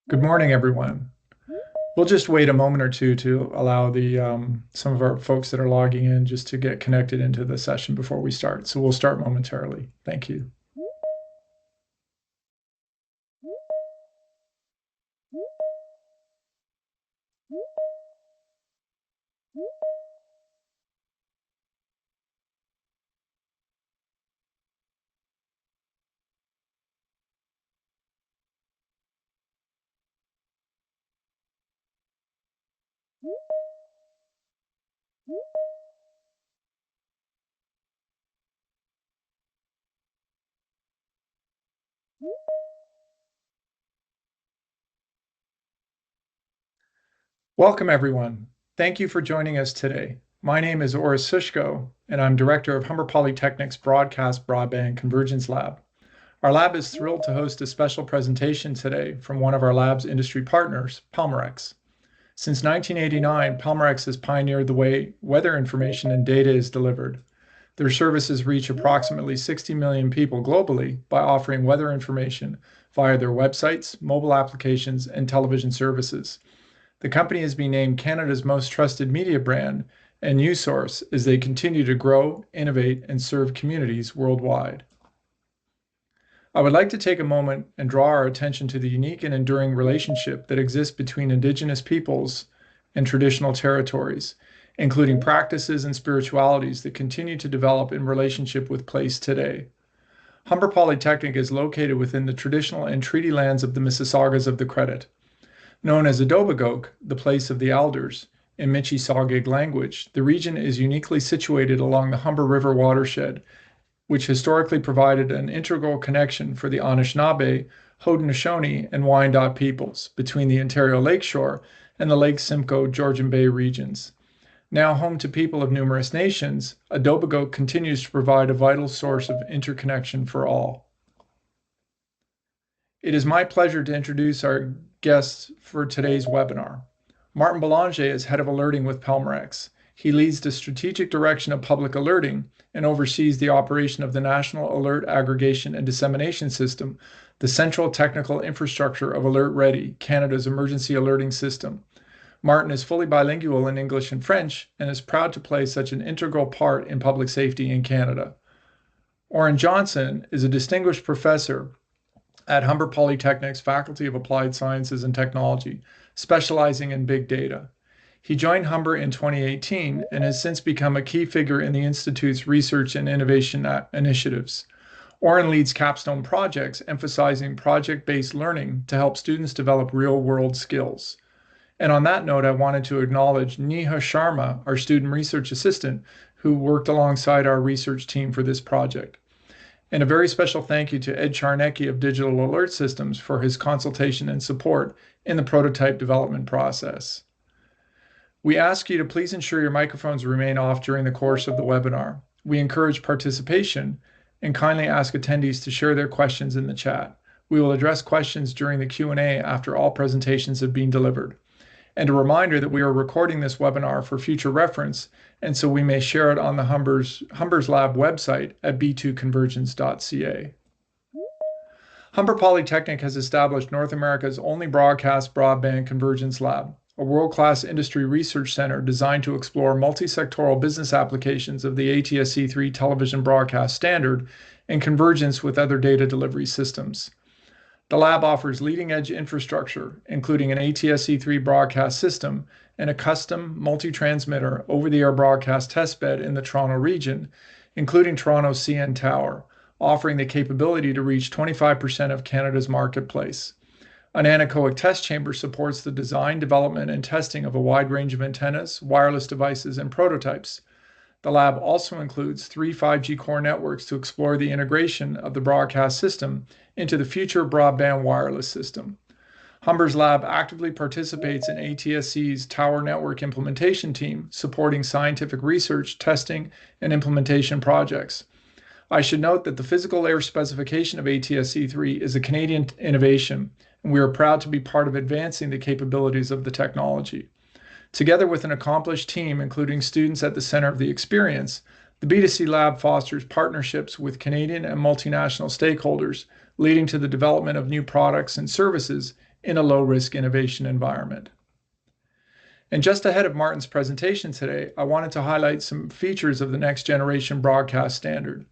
Good morning, everyone. We'll just wait a moment or two to allow some of our folks that are logging in just to get connected into the session before we start. So we'll start momentarily. Thank you. Welcome, everyone. Thank you for joining us today. My name is Oris Sushko, and I'm director of Humber Polytechnic's Broadcast-Broadband Convergence Lab. Our lab is thrilled to host a special presentation today from one of our lab's industry partners, Pelmorex. Since 1989, Pelmorex has pioneered the way weather information and data is delivered. Their services reach approximately 60 million people globally by offering weather information via their websites, mobile applications, and television services. The company has been named Canada's most trusted media brand and news source as they continue to grow, innovate, and serve communities worldwide. I would like to take a moment and draw our attention to the unique and enduring relationship that exists between Indigenous peoples and traditional territories, including practices and spiritualities that continue to develop in relationship with place today. Humber Polytechnic is located within the traditional and treaty lands of the Mississaugas of the Credit. Known as Adobegoak, the place of the elders, in Mississauga language, the region is uniquely situated along the Humber River watershed, which historically provided an integral connection for the Anishinaabe, Haudenosaunee, and Wyandot peoples between the Ontario Lakeshore and the Lake Simcoe Georgian Bay regions. Now home to people of numerous nations, Adobegoak continues to provide a vital source of interconnection for all. It is my pleasure to introduce our guests for today's webinar. Martin Belanger is head of alerting with Pelmorex. He leads the strategic direction of public alerting and oversees the operation of the National Alert Aggregation and Dissemination System, the central technical infrastructure of Alert Ready, Canada's emergency alerting system. Martin is fully bilingual in English and French and is proud to play such an integral part in public safety in Canada. Oren Johnson is a distinguished professor at Humber Polytechnic's Faculty of Applied Sciences and Technology, specializing in big data. He joined Humber in 2018 and has since become a key figure in the Institute's research and innovation initiatives. Oren leads capstone projects emphasizing project-based learning to help students develop real-world skills. And on that note, I wanted to acknowledge Neha Sharma, our student research assistant, who worked alongside our research team for this project. And a very special thank you to Ed Charnecki of Digital Alert Systems for his consultation and support in the prototype development process. We ask you to please ensure your microphones remain off during the course of the webinar. We encourage participation and kindly ask attendees to share their questions in the chat. We will address questions during the Q&A after all presentations have been delivered. And a reminder that we are recording this webinar for future reference, and so we may share it on the Humber's Lab website at b2convergence.ca. Humber Polytechnic has established North America's only broadcast-broadband convergence lab, a world-class industry research center designed to explore multi-sectoral business applications of the ATSC 3 television broadcast standard and convergence with other data delivery systems. The lab offers leading-edge infrastructure, including an ATSC 3 broadcast system and a custom multi-transmitter over-the-air broadcast testbed in the Toronto region, including Toronto's CN Tower, offering the capability to reach 25% of Canada's marketplace. An anechoic test chamber supports the design, development, and testing of a wide range of antennas, wireless devices, and prototypes. The lab also includes 3 5G core networks to explore the integration of the broadcast system into the future broadband wireless system. Humber's lab actively participates in ATSC's Tower Network Implementation Team, supporting scientific research, testing, and implementation projects. I should note that the physical layer specification of ATSC 3 is a Canadian innovation, and we are proud to be part of advancing the capabilities of the technology. Together with an accomplished team, including students at the center of the experience, the B²C Lab fosters partnerships with Canadian and multinational stakeholders leading to the development of new products and services in a low-risk innovation environment. And just ahead of Martin's presentation today, I wanted to highlight some features of the next generation broadcast standard.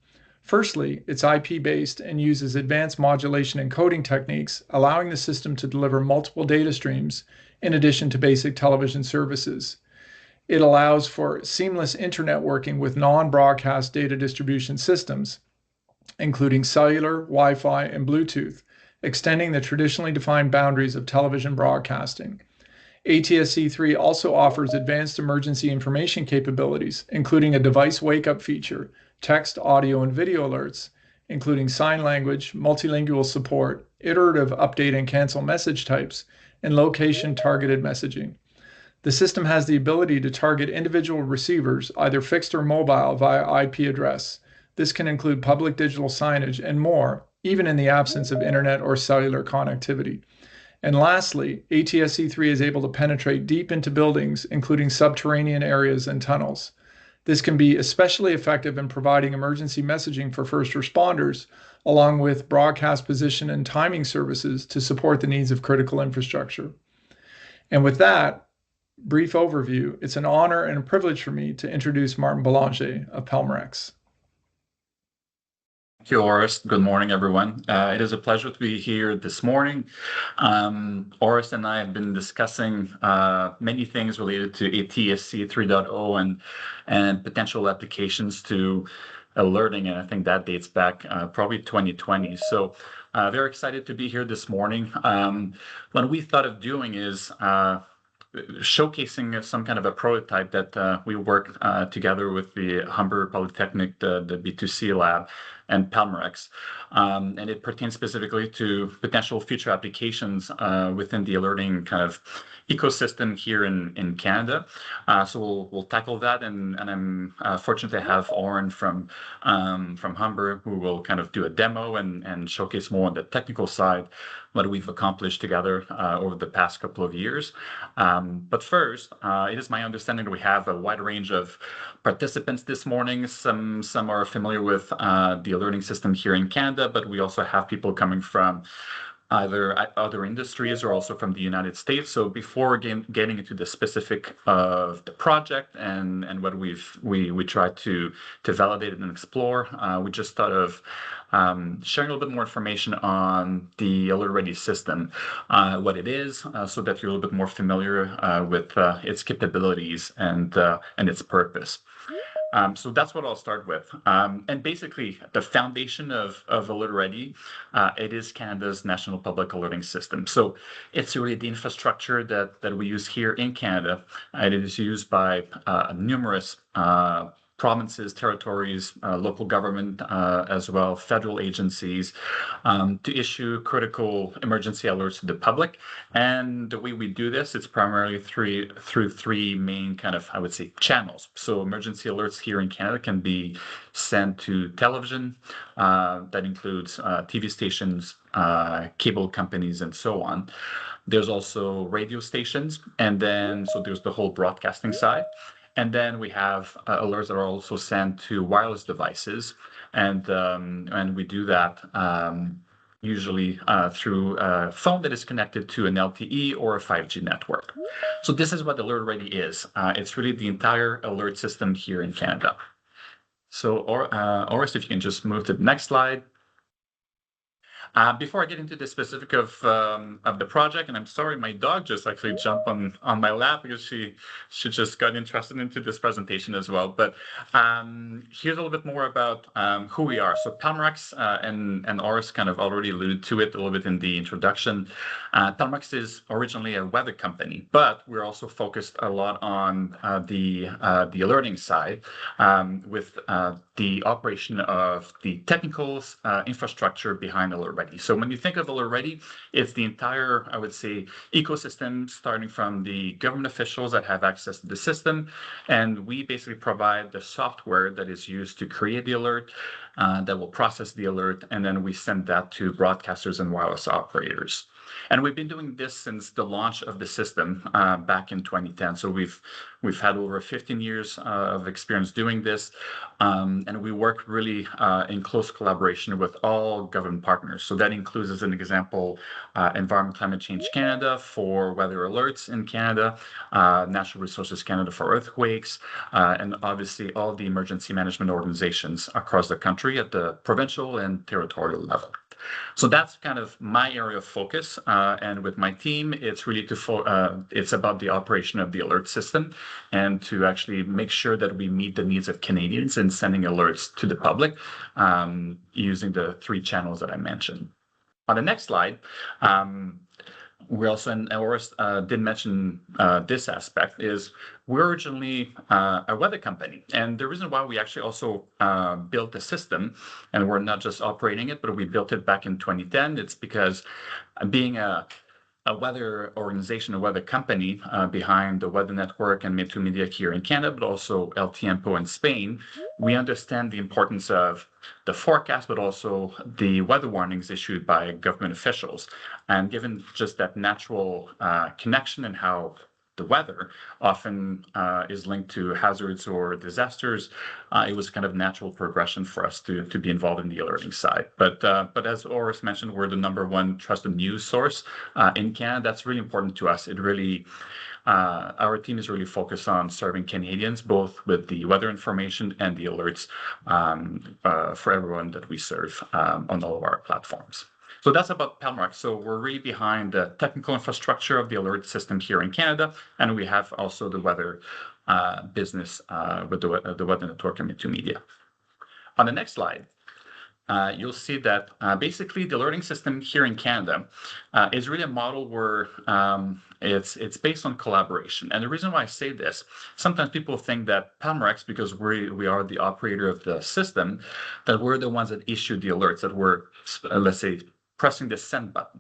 Firstly, it's IP-based and uses advanced modulation and coding techniques, allowing the system to deliver multiple data streams in addition to basic television services. It allows for seamless internet working with non-broadcast data distribution systems, including cellular, Wi-Fi, and Bluetooth, extending the traditionally defined boundaries of television broadcasting. ATSC 3 also offers advanced emergency information capabilities, including a device wake-up feature, text, audio, and video alerts, including sign language, multilingual support, iterative update and cancel message types, and location-targeted messaging. The system has the ability to target individual receivers, either fixed or mobile, via IP address. This can include public digital signage and more, even in the absence of internet or cellular connectivity. And lastly, ATSC 3 is able to penetrate deep into buildings, including subterranean areas and tunnels. This can be especially effective in providing emergency messaging for first responders, along with broadcast position and timing services to support the needs of critical infrastructure. And with that brief overview, it's an honor and a privilege for me to introduce Martin Belanger of Pelmorex. Thank you, Orest. Good morning, everyone. It is a pleasure to be here this morning. Orest and I have been discussing many things related to ATSC 3.0 and potential applications to alerting, and I think that dates back probably 2020. So very excited to be here this morning. What we thought of doing is showcasing some kind of a prototype that we worked together with the Humber Polytechnic the B²C Lab and Pelmorex, and it pertains specifically to potential future applications within the alerting kind of ecosystem here in Canada. So we'll tackle that, and I'm fortunate to have Oren from Humber, who will kind of do a demo and showcase more on the technical side what we've accomplished together over the past couple of years. But first, it is my understanding that we have a wide range of participants this morning. Some are familiar with the alerting system here in Canada, but we also have people coming from either other industries or also from the United States. So before getting into the specific of the project and what we tried to validate and explore, we just thought of sharing a little bit more information on the Alert Ready system, what it is, so that you're a little bit more familiar with its capabilities and its purpose. So that's what I'll start with. And basically, the foundation of Alert Ready, it is Canada's national public alerting system. So it's really the infrastructure that we use here in Canada. And it is used by numerous provinces, territories, local government, as well, federal agencies, to issue critical emergency alerts to the public. And the way we do this, it's primarily through three main kind of, I would say, channels. So emergency alerts here in Canada can be sent to television. That includes TV stations, cable companies, and so on. There's also radio stations, and then so there's the whole broadcasting side. And then we have alerts that are also sent to wireless devices, and we do that usually through a phone that is connected to an LTE or a 5G network. So this is what Alert Ready is. It's really the entire alert system here in Canada. So, Orest, if you can just move to the next slide. Before I get into the specific of the project, and I'm sorry, my dog just actually jumped on my lap because she just got interested into this presentation as well. But here's a little bit more about who we are. So Pelmorex, and Orest kind of already alluded to it a little bit in the introduction. Pelmorex is originally a weather company, but we're also focused a lot on the alerting side, with the operation of the technical infrastructure behind Alert Ready. So when you think of Alert Ready, it's the entire, I would say, ecosystem, starting from the government officials that have access to the system. And we basically provide the software that is used to create the alert, that will process the alert, and then we send that to broadcasters and wireless operators. And we've been doing this since the launch of the system back in 2010. So we've had over 15 years of experience doing this, and we work really in close collaboration with all government partners. So that includes, as an example, Environment Climate Change Canada for weather alerts in Canada, Natural Resources Canada for earthquakes, and obviously all the emergency management organizations across the country at the provincial and territorial level. So that's kind of my area of focus, and with my team, it's really it's about the operation of the alert system and to actually make sure that we meet the needs of Canadians in sending alerts to the public using the 3 channels that I mentioned. On the next slide, we also, and Oris did mention this aspect, is we're originally a weather company. And the reason why we actually also built the system, and we're not just operating it, but we built it back in 2010, it's because being a weather organization, a weather company behind the Weather Network and Meteo Media here in Canada, but also El Tiempo in Spain, we understand the importance of the forecast, but also the weather warnings issued by government officials. And given just that natural connection and how the weather often is linked to hazards or disasters, it was kind of natural progression for us to be involved in the alerting side. But as Oris mentioned, we're the #1 trusted news source in Canada. That's really important to us. It really, our team is really focused on serving Canadians, both with the weather information and the alerts for everyone that we serve on all of our platforms. So that's about Pelmorex. So we're really behind the technical infrastructure of the alert system here in Canada, and we have also the weather business with the Weather Network and Meteo Media. On the next slide, you'll see that basically the alerting system here in Canada is really a model where it's based on collaboration. And the reason why I say this, sometimes people think that Pelmorex, because we are the operator of the system, that we're the ones that issue the alerts, that we're, let's say, pressing the send button.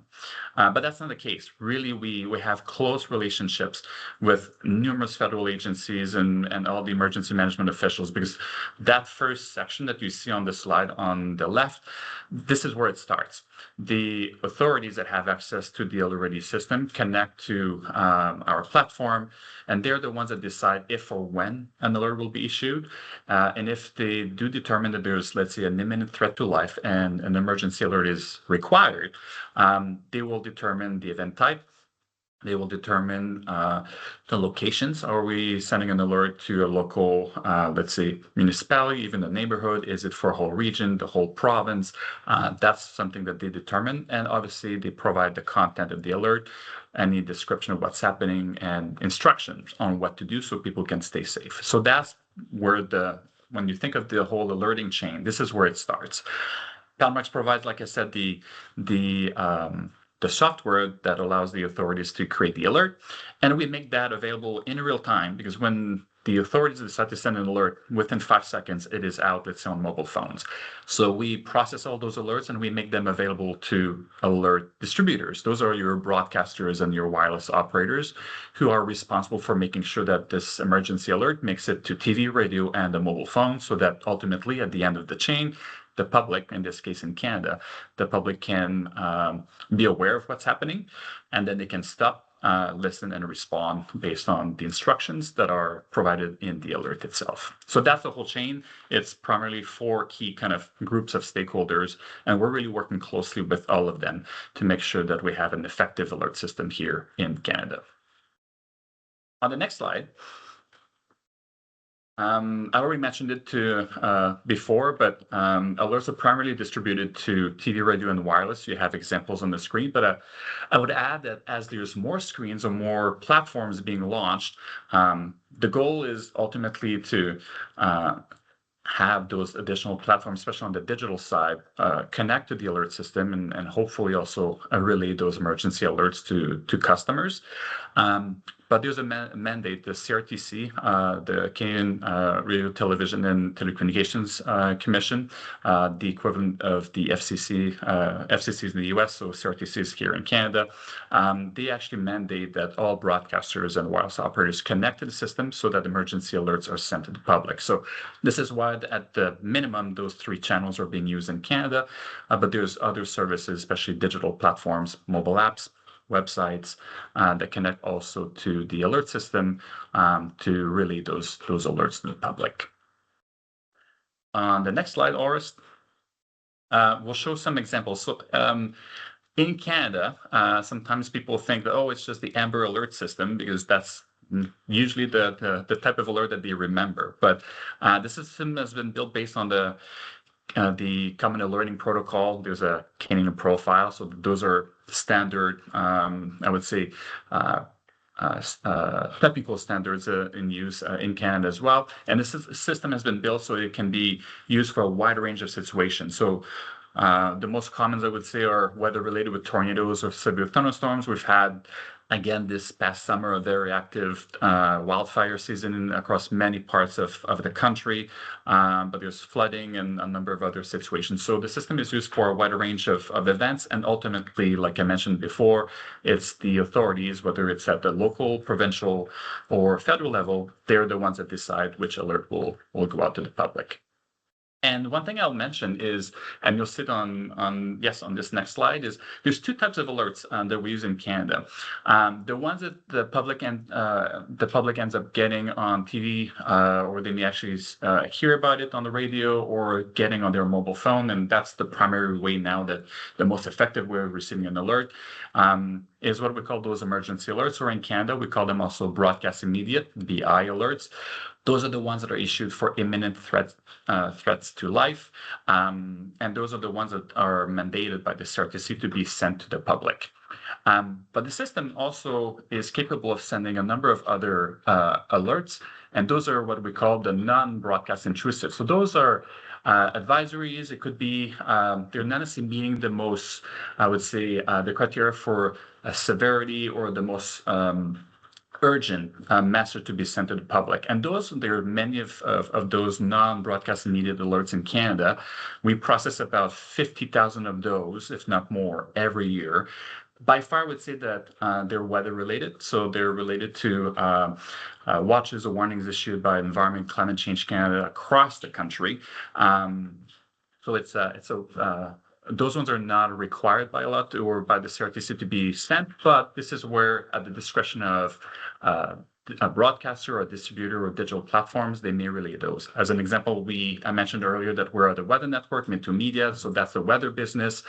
But that's not the case. Really, we have close relationships with numerous federal agencies and all the emergency management officials, because that first section that you see on the slide on the left, this is where it starts. The authorities that have access to the alert system connect to our platform, and they're the ones that decide if or when an alert will be issued. And if they do determine that there's, let's say, an imminent threat to life and an emergency alert is required, they will determine the event type. They will determine the locations. Are we sending an alert to a local, let's say, municipality, even a neighborhood? Is it for a whole region, the whole province? That's something that they determine. And obviously, they provide the content of the alert, any description of what's happening, and instructions on what to do so people can stay safe. So that's where when you think of the whole alerting chain, this is where it starts. Pelmorex provides, like I said, the software that allows the authorities to create the alert, and we make that available in real time, because when the authorities decide to send an alert, within 5 seconds, it is out, let's say, on mobile phones. So we process all those alerts and we make them available to alert distributors. Those are your broadcasters and your wireless operators who are responsible for making sure that this emergency alert makes it to TV, radio, and a mobile phone, so that ultimately, at the end of the chain, the public, in this case in Canada, the public can be aware of what's happening, and then they can stop, listen, and respond based on the instructions that are provided in the alert itself. So that's the whole chain. It's primarily 4 key kind of groups of stakeholders, and we're really working closely with all of them to make sure that we have an effective alert system here in Canada. On the next slide, I already mentioned it before, but alerts are primarily distributed to TV, radio, and wireless. You have examples on the screen, but I would add that as there's more screens or more platforms being launched, the goal is ultimately to have those additional platforms, especially on the digital side, connect to the alert system and hopefully also relay those emergency alerts to customers. But there's a mandate, the CRTC, the Canadian Radio, Television and Telecommunications Commission, the equivalent of the FCC, FCCs in the US, so CRTCs here in Canada. They actually mandate that all broadcasters and wireless operators connect to the system so that emergency alerts are sent to the public. So this is why at the minimum, those 3 channels are being used in Canada, but there's other services, especially digital platforms, mobile apps, websites that connect also to the alert system to relay those alerts to the public. On the next slide, Orest, we'll show some examples. So in Canada, sometimes people think that, oh, it's just the Amber Alert system, because that's usually the type of alert that they remember. But the system has been built based on the Common Alerting Protocol. There's a Canadian profile, so those are standard, I would say, technical standards in use in Canada as well. And this system has been built so it can be used for a wide range of situations. So the most common, I would say, are weather related with tornadoes or severe thunderstorms. We've had, again, this past summer, a very active wildfire season across many parts of the country, but there's flooding and a number of other situations. So the system is used for a wide range of events, and ultimately, like I mentioned before, it's the authorities, whether it's at the local, provincial, or federal level, they're the ones that decide which alert will go out to the public. And one thing I'll mention is, and you'll see it on this next slide, is there's two types of alerts that we use in Canada. The ones that the public ends up getting on TV, or they may actually hear about it on the radio or getting on their mobile phone, and that's the primary way now, that the most effective way of receiving an alert is what we call those emergency alerts, or in Canada we call them also broadcast immediate, BI alerts. Those are the ones that are issued for imminent threats to life, and those are the ones that are mandated by the CRTC to be sent to the public. But the system also is capable of sending a number of other alerts, and those are what we call the non-broadcast intrusive. So those are advisories. It could be, they're not necessarily meeting the most, I would say, the criteria for severity or the most urgent message to be sent to the public. And there are many of those non-broadcast immediate alerts in Canada. We process about 50,000 of those, if not more, every year. By far, I would say that they're weather related. So they're related to watches or warnings issued by Environment Climate Change Canada across the country. So those ones are not required by a lot or by the CRTC to be sent, but this is where, at the discretion of a broadcaster or a distributor or digital platforms, they may relay those. As an example, I mentioned earlier that we're the Weather Network, Minto Media, so that's the weather business.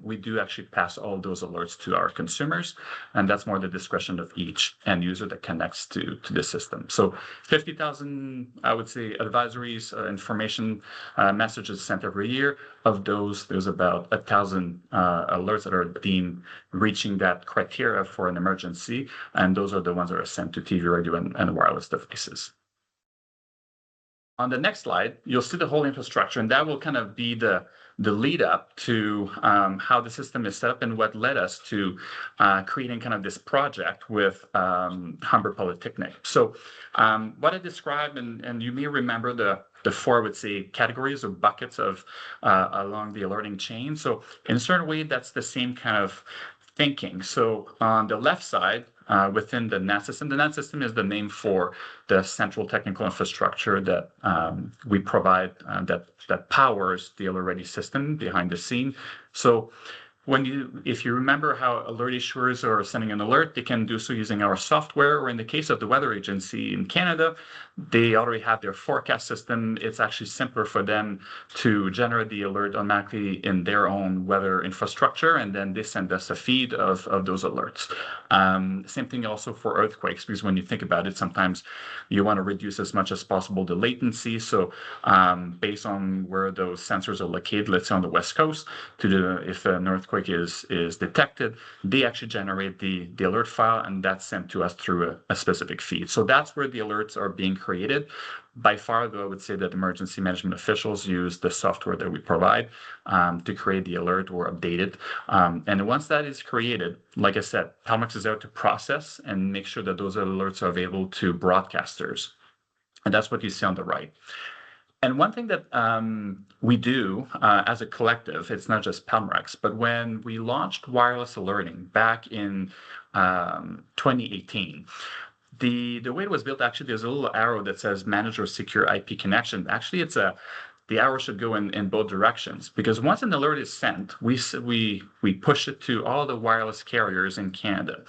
We do actually pass all those alerts to our consumers, and that's more the discretion of each end user that connects to the system. So 50,000, I would say, advisories, information messages sent every year. Of those, there's about 1,000 alerts that are deemed reaching that criteria for an emergency, and those are the ones that are sent to TV, radio, and wireless devices. On the next slide, you'll see the whole infrastructure, and that will kind of be the lead up to how the system is set up and what led us to creating kind of this project with Humber Polytechnic. So what I described, and you may remember the four, I would say, categories or buckets of along the alerting chain. So in a certain way, that's the same kind of thinking. So on the left side, within the NAT system. The NAT system is the name for the central technical infrastructure that we provide that powers the alert-ready system behind the scene. So if you remember how alert issuers are sending an alert, they can do so using our software, or in the case of the weather agency in Canada, they already have their forecast system. It's actually simpler for them to generate the alert automatically in their own weather infrastructure, and then they send us a feed of those alerts. Same thing also for earthquakes, because when you think about it, sometimes you want to reduce as much as possible the latency. So based on where those sensors are located, let's say on the West Coast, if an earthquake is detected, they actually generate the alert file, and that's sent to us through a specific feed. So that's where the alerts are being created. By far, though, I would say that emergency management officials use the software that we provide to create the alert or update it. And once that is created, like I said, Pelmorex is there to process and make sure that those alerts are available to broadcasters. And that's what you see on the right. And one thing that we do as a collective, it's not just Pelmorex, but when we launched wireless alerting back in 2018, the way it was built, actually, there's a little arrow that says manage or secure IP connection. Actually, it's the arrow should go in both directions, because once an alert is sent, we push it to all the wireless carriers in Canada.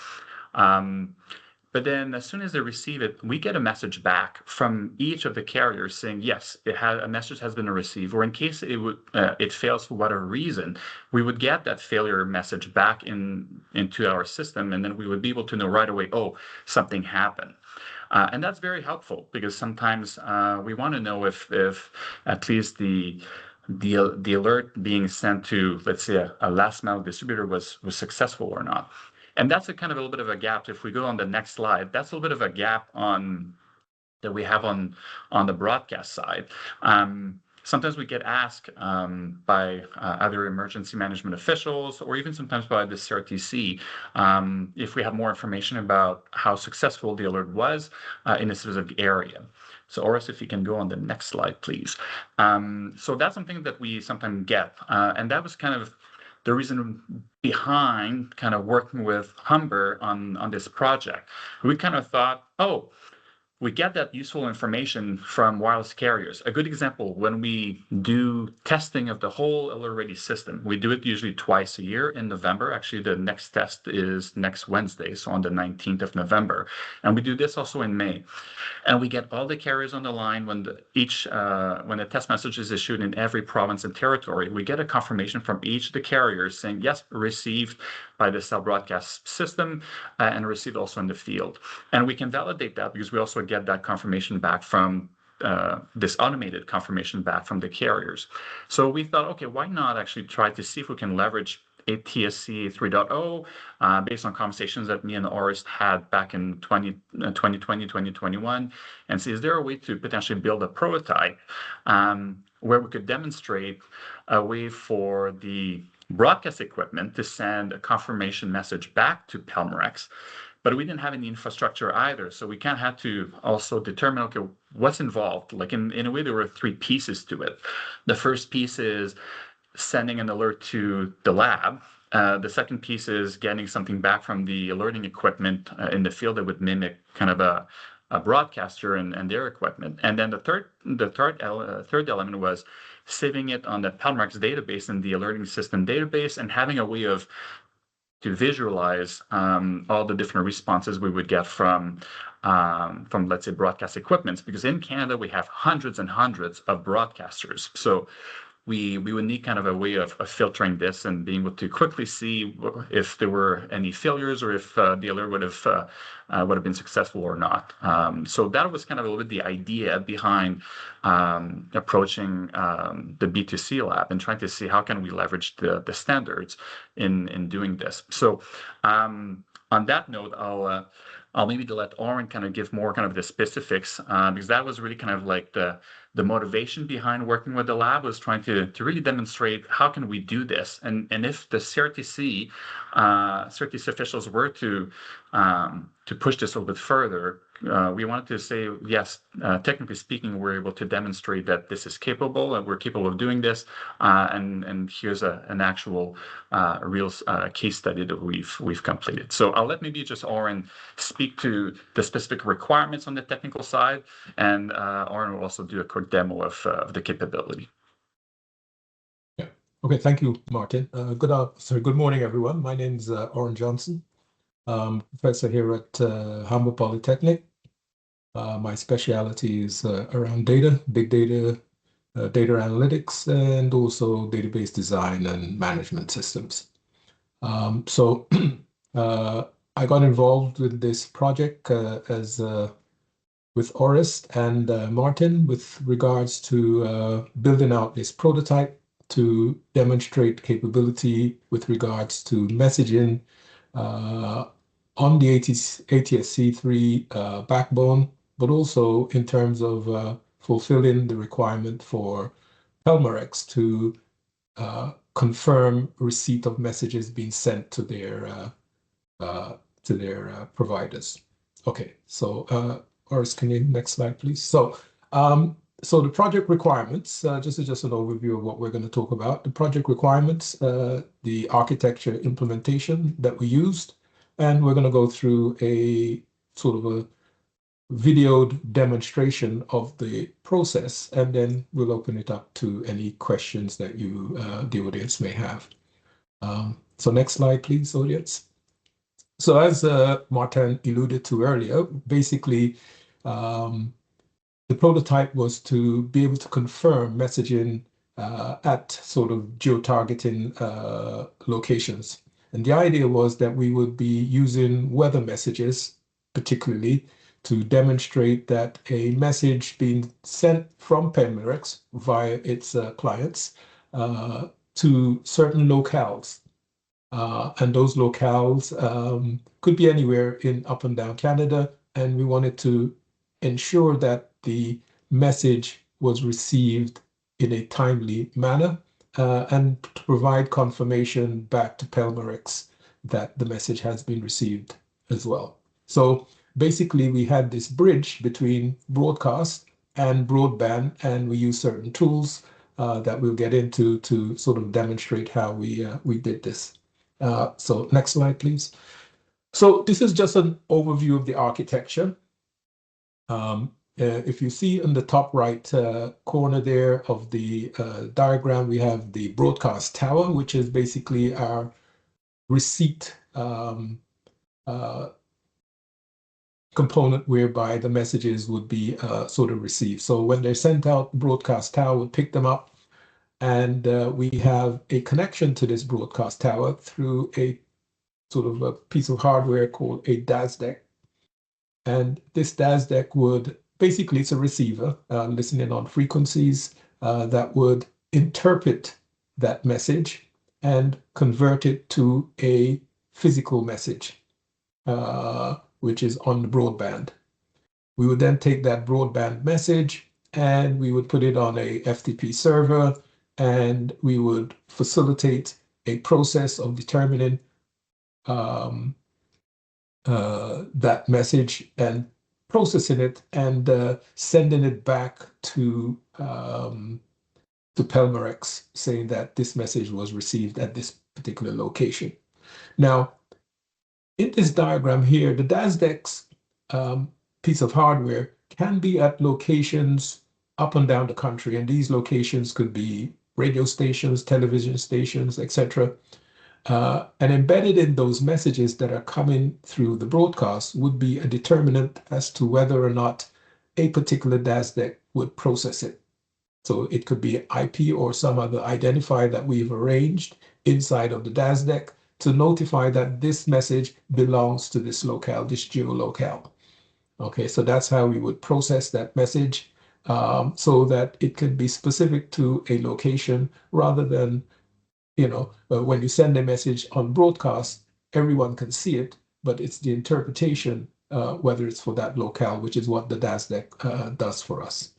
But then as soon as they receive it, we get a message back from each of the carriers saying, yes, a message has been received, or in case it fails for whatever reason, we would get that failure message back into our system, and then we would be able to know right away, oh, something happened. And that's very helpful, because sometimes we want to know if at least the alert being sent to, let's say, a last mile distributor was successful or not. And that's a kind of a little bit of a gap. If we go on the next slide, that's a little bit of a gap that we have on the broadcast side. Sometimes we get asked by other emergency management officials, or even sometimes by the CRTC, if we have more information about how successful the alert was in a specific area. So, Oris, if you can go on the next slide, please. So that's something that we sometimes get, and that was kind of the reason behind kind of working with Humber on this project. We kind of thought, oh, we get that useful information from wireless carriers. A good example, when we do testing of the whole alert ready system, we do it usually twice a year in November. Actually, the next test is next Wednesday, so on the 19th of November. And we do this also in May. And we get all the carriers on the line when the test message is issued in every province and territory. We get a confirmation from each of the carriers saying, yes, received by the cell broadcast system and received also in the field. And we can validate that because we also get that confirmation back from this automated confirmation back from the carriers. So we thought, okay, why not actually try to see if we can leverage ATSC 3.0 based on conversations that me and Oris had back in 2020, 2021, and see, is there a way to potentially build a prototype where we could demonstrate a way for the broadcast equipment to send a confirmation message back to Pelmorex, but we didn't have any infrastructure either. So we kind of had to also determine, okay, what's involved? Like in a way, there were three pieces to it. The first piece is sending an alert to the lab. The second piece is getting something back from the alerting equipment in the field that would mimic kind of a broadcaster and their equipment. And then the third element was saving it on the Pelmorex database and the alerting system database, and having a way to visualize all the different responses we would get from let's say broadcast equipments, because in Canada we have hundreds and hundreds of broadcasters. So we would need kind of a way of filtering this and being able to quickly see if there were any failures, or if the alert would have been successful or not. So that was kind of a little bit the idea behind approaching the B²C Lab and trying to see how can we leverage the standards in doing this. So on that note, I'll maybe let Oren kind of give more kind of the specifics, because that was really kind of like the motivation behind working with the lab, was trying to really demonstrate how can we do this, and if the CRTC officials were to push this a little bit further, we wanted to say, yes, technically speaking, we're able to demonstrate that this is capable, and we're capable of doing this, and here's an actual real case study that we've completed. So I'll let maybe just Oren speak to the specific requirements on the technical side, and Oren will also do a quick demo of the capability. Yeah. Okay. Thank you, Martin. Good morning, everyone. My name is Oren Johnson. Professor here at Humber Polytechnic. My specialty is around data, big data, data analytics, and also database design and management systems. So I got involved with this project with Oris and Martin with regards to building out this prototype to demonstrate capability with regards to messaging on the ATSC 3 backbone, but also in terms of fulfilling the requirement for Pelmorex to confirm receipt of messages being sent to their providers. Okay, so Oris, can you next slide, please? So the project requirements, just an overview of what we're going to talk about. The project requirements, the architecture implementation that we used, and we're going to go through a sort of videoed demonstration of the process, and then we'll open it up to any questions that you, the audience, may have. So next slide, please, audience. So as Martin alluded to earlier, basically, the prototype was to be able to confirm messaging at sort of geo-targeting locations. And the idea was that we would be using weather messages, particularly, to demonstrate that a message being sent from Pelmorex via its clients to certain locales. And those locales could be anywhere in up and down Canada, and we wanted to ensure that the message was received in a timely manner and to provide confirmation back to Pelmorex that the message has been received as well. So basically, we had this bridge between broadcast and broadband, and we use certain tools that we'll get into to sort of demonstrate how we did this. So next slide, please. So this is just an overview of the architecture. If you see in the top right corner there of the diagram, we have the broadcast tower, which is basically our receipt component whereby the messages would be sort of received. So when they're sent out, the broadcast tower would pick them up, and we have a connection to this broadcast tower through a sort of a piece of hardware called a DAS deck. And this DAS deck would, basically it's a receiver listening on frequencies that would interpret that message and convert it to a physical message, which is on the broadband. We would then take that broadband message and we would put it on a FTP server, and we would facilitate a process of determining that message and processing it and sending it back to Pelmorex, saying that this message was received at this particular location. Now, in this diagram here, the DAS decks piece of hardware can be at locations up and down the country, and these locations could be radio stations, television stations, etc. And embedded in those messages that are coming through the broadcast would be a determinant as to whether or not a particular DAS deck would process it. So it could be IP or some other identifier that we've arranged inside of the DAS deck to notify that this message belongs to this locale, this geolocale. Okay, so that's how we would process that message so that it can be specific to a location rather than, you know, when you send a message on broadcast, everyone can see it, but it's the interpretation, whether it's for that locale, which is what the DAS deck does for us.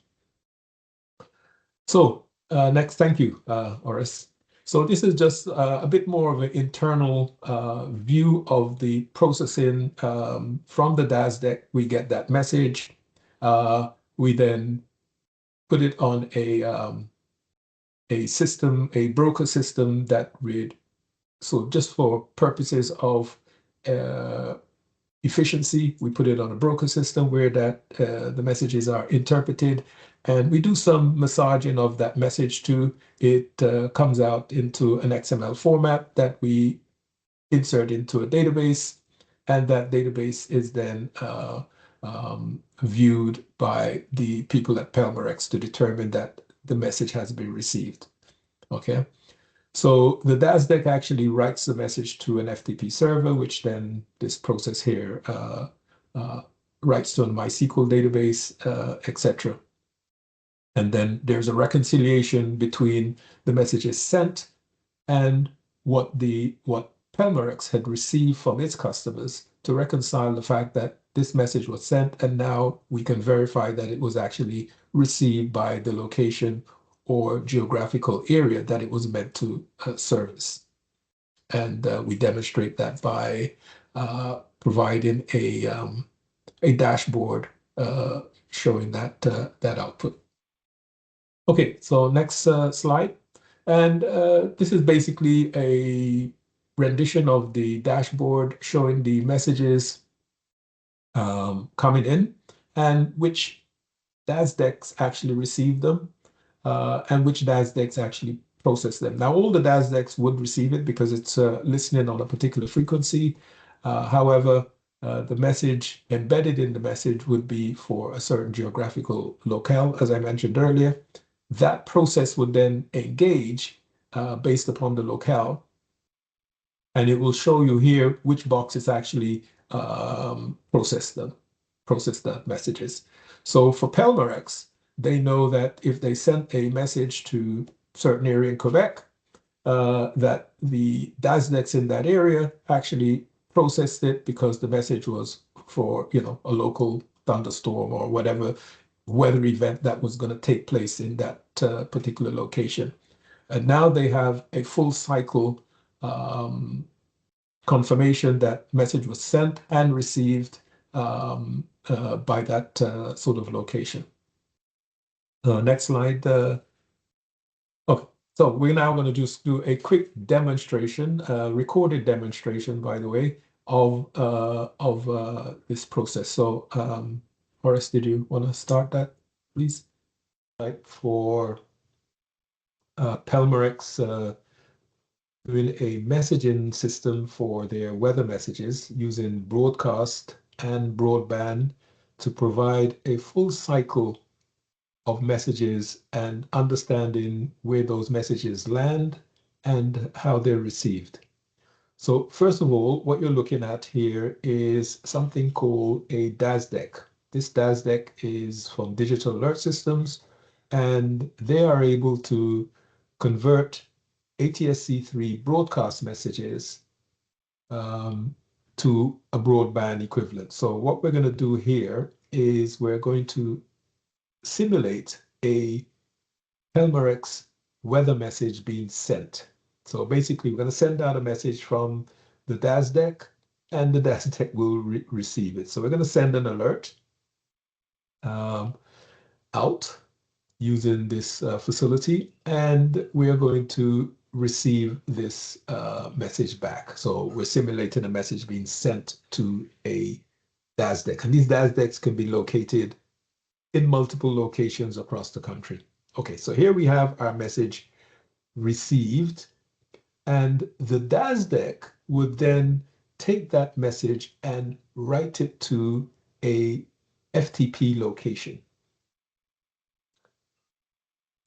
So next, thank you, Oris. So this is just a bit more of an internal view of the processing from the DAS deck. We get that message. We then put it on a system, a broker system that would, so just for purposes of efficiency, we put it on a broker system where that the messages are interpreted, and we do some massaging of that message too. It comes out into an XML format that we insert into a database, and that database is then viewed by the people at Pelmorex to determine that the message has been received. Okay, so the DAS deck actually writes the message to an FTP server, which then this process here writes to a MySQL database, etc. And then there's a reconciliation between the messages sent and what Pelmorex had received from its customers to reconcile the fact that this message was sent, and now we can verify that it was actually received by the location or geographical area that it was meant to service. And we demonstrate that by providing a dashboard showing that output. Okay, so next slide. And this is basically a rendition of the dashboard showing the messages coming in. and which DAS-DECs actually receive them, and which DAS-DECs actually process them. Now, all the DAS-DECs would receive it because it's listening on a particular frequency. However, the message embedded in the message would be for a certain geographical locale, as I mentioned earlier. That process would then engage based upon the locale, and it will show you here which boxes actually process the messages. So for Pelmorex, they know that if they sent a message to certain area in Quebec, that the DASDECs in that area actually processed it because the message was for, a local thunderstorm or whatever weather event that was going to take place in that particular location. And now they have a full cycle confirmation that message was sent and received by that sort of location. Next slide. Okay, so we're now going to just do a quick demonstration, recorded demonstration, by the way, of this process. So, Horace, did you want to start that, please? Right, for Pelmorex doing a messaging system for their weather messages using broadcast and broadband to provide a full cycle of messages and understanding where those messages land and how they're received. So first of all, what you're looking at here is something called a DASDEC. This DASDEC is from Digital Alert Systems, and they are able to convert ATSC 3 broadcast messages to a broadband equivalent. So what we're going to do here is we're going to simulate a Pelmorex weather message being sent. So basically, we're going to send out a message from the DASDEC, and the DASDEC will receive it. So we're going to send an alert out using this facility, and we are going to receive this message back. So we're simulating a message being sent to a DASDEC, and these DASDECs can be located in multiple locations across the country. Okay, so here we have our message received, and the DASDEC would then take that message and write it to a FTP location.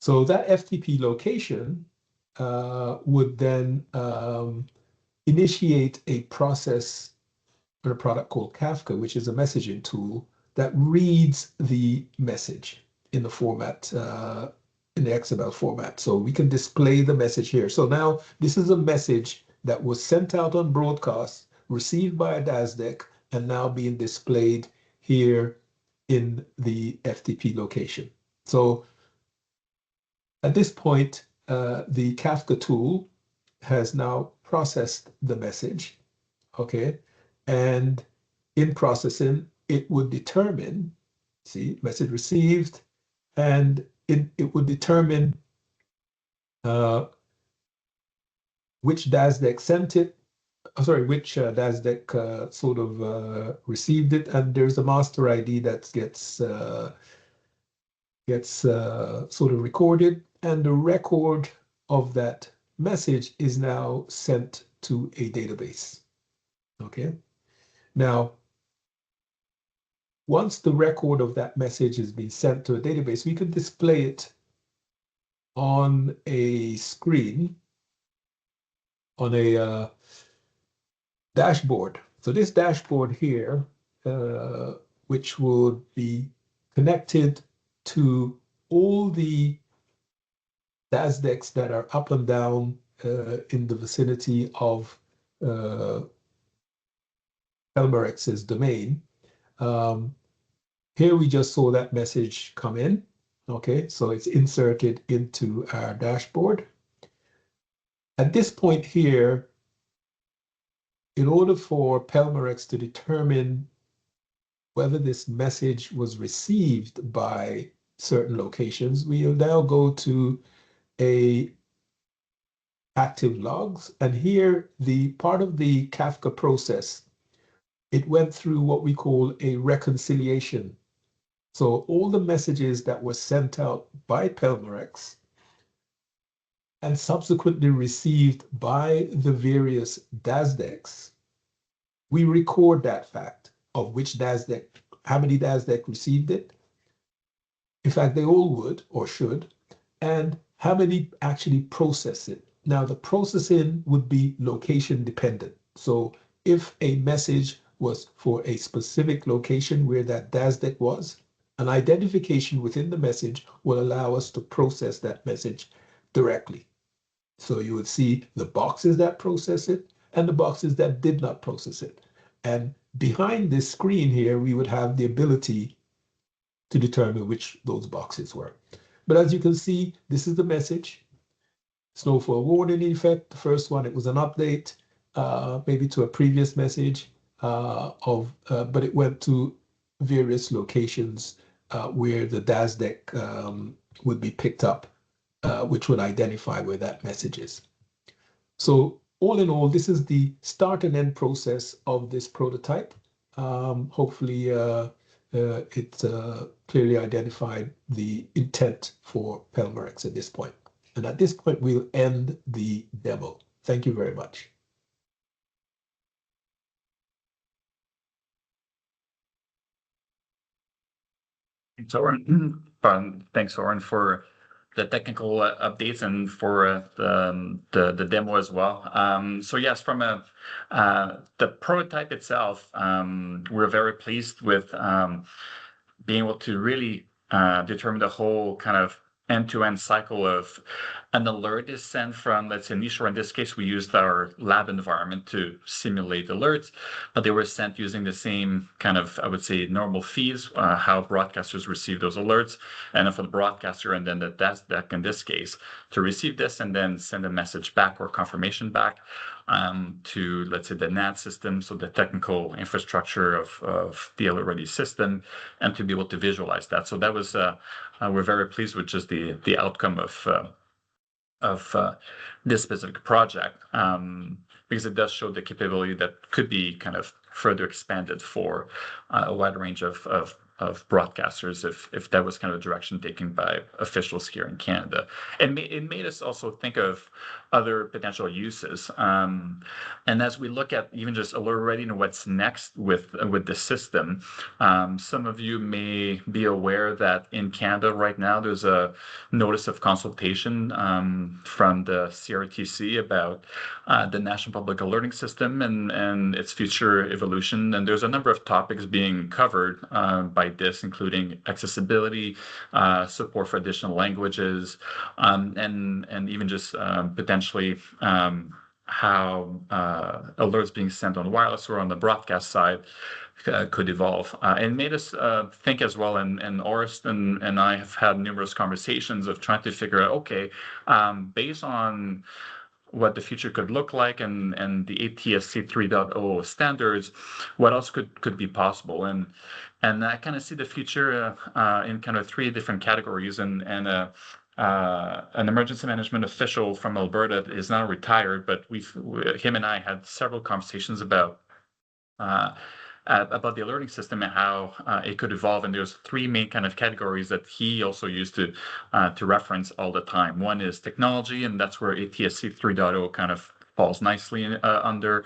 So that FTP location would then initiate a process or a product called Kafka, which is a messaging tool that reads the message in the format, in the XML format. So we can display the message here. So now this is a message that was sent out on broadcast, received by a DASDEC, and now being displayed here in the FTP location. So at this point, the Kafka tool has now processed the message, okay? And in processing, it would determine, see, message received, and it would determine which DASDEC sent it, which DASDEC sort of received it, and there's a master ID that gets sort of recorded, and the record of that message is now sent to a database. Okay. Now, once the record of that message has been sent to a database, we can display it on a screen, on a dashboard. So this dashboard here, which would be connected to all the DASDECs that are up and down in the vicinity of Pelmorex's domain. Here we just saw that message come in. Okay, so it's inserted into our dashboard. At this point here, in order for Pelmorex to determine whether this message was received by certain locations, we'll now go to a active logs, and here the part of the Kafka process, it went through what we call a reconciliation So all the messages that were sent out by Pelmorex and subsequently received by the various DASDECs, we record that fact of which DASDEC, how many DASDEC received it. In fact, they all would or should, and how many actually process it. Now, the processing would be location dependent. So if a message was for a specific location where that DASDEC was, an identification within the message will allow us to process that message directly. So you would see the boxes that process it and the boxes that did not process it. And behind this screen here, we would have the ability to determine which those boxes were. But as you can see, this is the message. Snowfall warning effect. The first one, it was an update, maybe to a previous message but it went to various locations where the DASDEC would be picked up, which would identify where that message is. So all in all, this is the start and end process of this prototype. Hopefully it clearly identified the intent for Pelmorex at this point. And at this point, we'll end the demo. Thank you very much. Thanks, Oren, for the technical updates and for the demo as well. So yes, from the prototype itself, we're very pleased with being able to really determine the whole kind of end-to-end cycle of an alert is sent from, let's say, initial. In this case, we used our lab environment to simulate alerts, but they were sent using the same kind of, I would say, normal feeds, how broadcasters receive those alerts, and for the broadcaster and then the DASDEC in this case to receive this and then send a message back or confirmation back to, let's say, the NAT system, so the technical infrastructure of the alert-ready system, and to be able to visualize that. So that was we're very pleased with just the outcome of this specific project, because it does show the capability that could be kind of further expanded for a wide range of broadcasters if that was kind of a direction taken by officials here in Canada. And it made us also think of other potential uses. And as we look at even just alert ready and what's next with the system, some of you may be aware that in Canada right now there's a notice of consultation from the CRTC about the National Public Alerting System and its future evolution. And there's a number of topics being covered by this, including accessibility, support for additional languages, and even just potentially how alerts being sent on wireless or on the broadcast side could evolve. And made us think as well, and Orest and I have had numerous conversations of trying to figure out, okay, based on what the future could look like and the ATSC 3.0 standards, what else could be possible? And I kind of see the future in kind of three different categories. And an emergency management official from Alberta is now retired, but him and I had several conversations about the alerting system and how it could evolve. And there's three main kind of categories that he also used to reference all the time. One is technology, and that's where ATSC 3.0 kind of falls nicely under.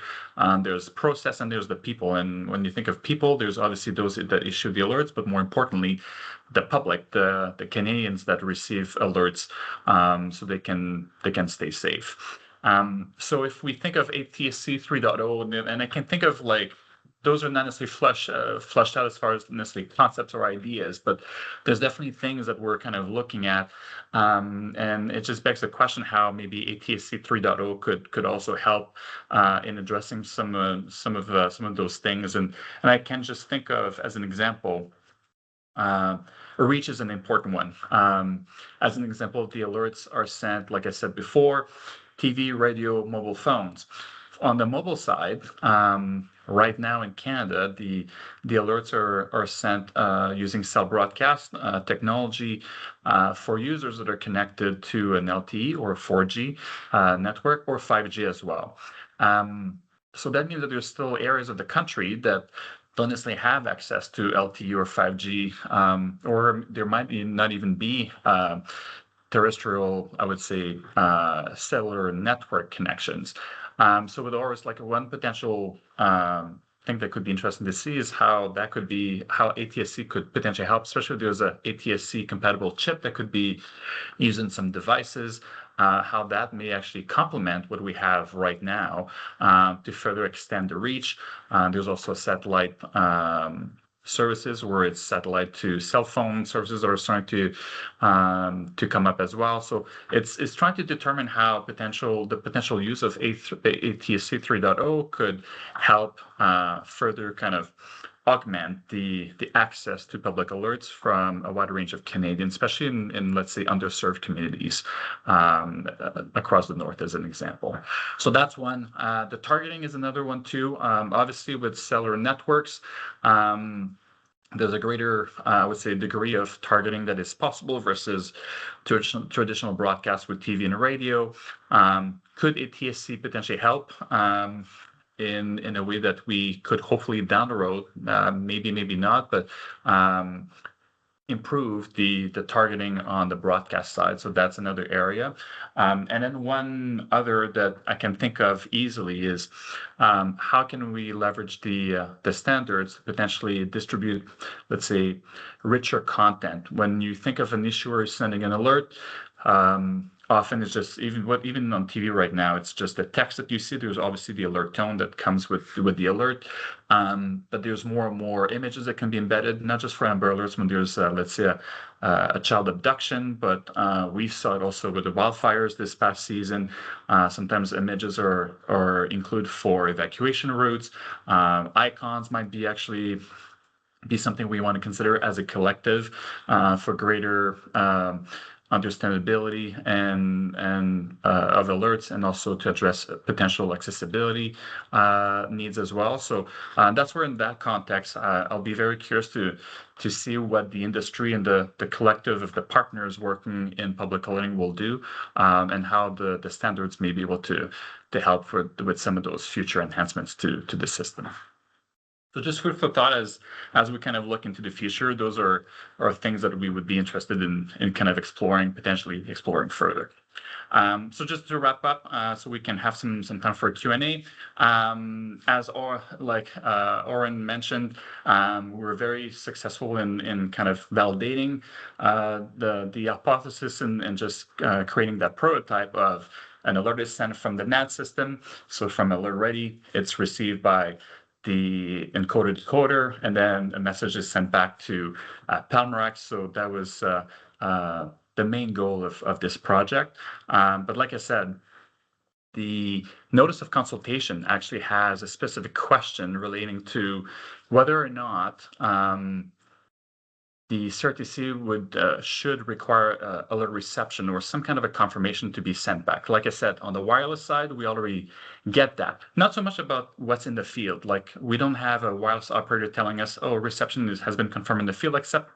There's process, and there's the people. And when you think of people, there's obviously those that issue the alerts, but more importantly, the public, the Canadians that receive alerts, so they can stay safe. So if we think of ATSC 3.0, and I can think of like, those are not necessarily fleshed out as far as necessarily concepts or ideas, but there's definitely things that we're kind of looking at, and it just begs the question how maybe ATSC 3.0 could also help in addressing some of those things. And I can just think of, as an example, reach is an important one. As an example, the alerts are sent, like I said before, TV, radio, mobile phones. On the mobile side, right now in Canada, the alerts are sent using cell broadcast technology for users that are connected to an LTE or 4G network or 5G as well. So that means that there's still areas of the country that don't necessarily have access to LTE or 5G, or there might not even be terrestrial, I would say, cellular network connections. So with ORIS, like one potential thing that could be interesting to see is how ATSC could potentially help, especially if there's a ATSC compatible chip that could be used in some devices, how that may actually complement what we have right now to further extend the reach. There's also satellite services where it's satellite to cell phone services are starting to come up as well. So it's trying to determine how the potential use of ATSC 3.0 could help further kind of augment the access to public alerts from a wide range of Canadians, especially in let's say underserved communities across the north, as an example. So that's one. The targeting is another one too. Obviously, with cellular networks, there's a greater, I would say, degree of targeting that is possible versus traditional broadcasts with TV and radio. Could ATSC potentially help? In a way that we could hopefully down the road, maybe not, but improve the targeting on the broadcast side. So that's another area. And then one other that I can think of easily is how can we leverage the standards to potentially distribute, let's say, richer content. When you think of an issuer sending an alert, often it's just even on TV right now, it's just the text that you see. There's obviously the alert tone that comes with the alert, but there's more and more images that can be embedded, not just for Amber Alerts when there's let's say a child abduction, but we saw it also with the wildfires this past season. Sometimes images are included for evacuation routes. Icons might be actually be something we want to consider as a collective for greater understandability and of alerts, and also to address potential accessibility needs as well. So that's where, in that context, I'll be very curious to see what the industry and the collective of the partners working in public alerting will do, and how the standards may be able to help with some of those future enhancements to the system. So just food for thought as we kind of look into the future, those are things that we would be interested in kind of potentially exploring further. So just to wrap up, so we can have some time for Q&A. As Oren mentioned, we're very successful in kind of validating the hypothesis and just creating that prototype of an alert is sent from the NAT system. So from Alert Ready, it's received by the encoder decoder, and then a message is sent back to Pelmorex. So that was the main goal of this project. But like I said, the notice of consultation actually has a specific question relating to whether or not the CRTC should require alert reception or some kind of a confirmation to be sent back. Like I said, on the wireless side, we already get that. Not so much about what's in the field. Like, we don't have a wireless operator telling us, oh, reception has been confirmed in the field, except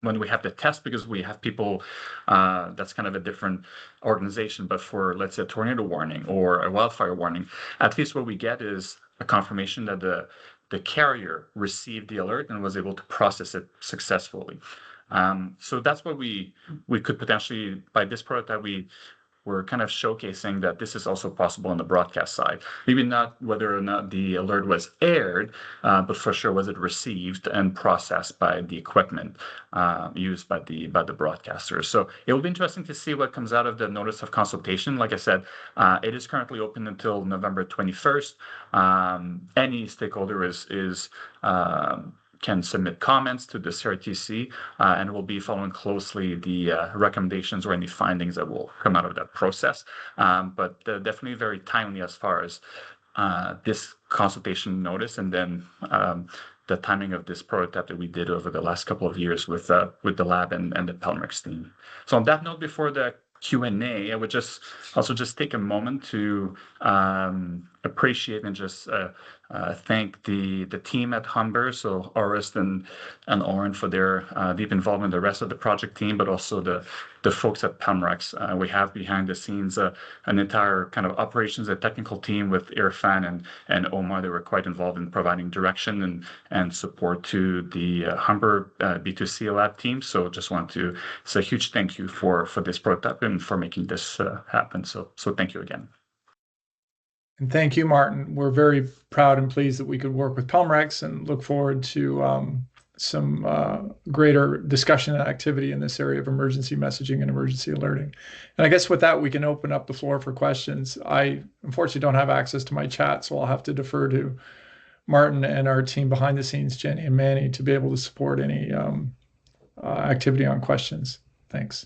when we have the test, because we have people, that's kind of a different organization. But for, let's say, a tornado warning or a wildfire warning, at least what we get is a confirmation that the carrier received the alert and was able to process it successfully. So that's what we could potentially, by this prototype, we're kind of showcasing that this is also possible on the broadcast side. Maybe not whether or not the alert was aired, but for sure was it received and processed by the equipment used by the broadcasters. So it will be interesting to see what comes out of the notice of consultation. Like I said, it is currently open until November 21st. Any stakeholder can submit comments to the CRTC, and we'll be following closely the recommendations or any findings that will come out of that process. But definitely very timely as far as this consultation notice, and then the timing of this prototype that we did over the last couple of years with the lab and the Pelmorex team. So on that note, before the Q&A, I would just take a moment to appreciate and just thank the team at Humber, so Orest and Oren for their deep involvement, the rest of the project team, but also the folks at Pelmorex. We have behind the scenes an entire kind of operations and technical team with Irfan and Omar. They were quite involved in providing direction and support to the Humber B²C Lab team. So just want to say a huge thank you for this prototype and for making this happen. So thank you again. And thank you, Martin. We're very proud and pleased that we could work with Pelmorex and look forward to some greater discussion and activity in this area of emergency messaging and emergency alerting. And I guess with that, we can open up the floor for questions. I unfortunately don't have access to my chat, so I'll have to defer to Martin and our team behind the scenes, Jenny and Manny, to be able to support any activity on questions. Thanks.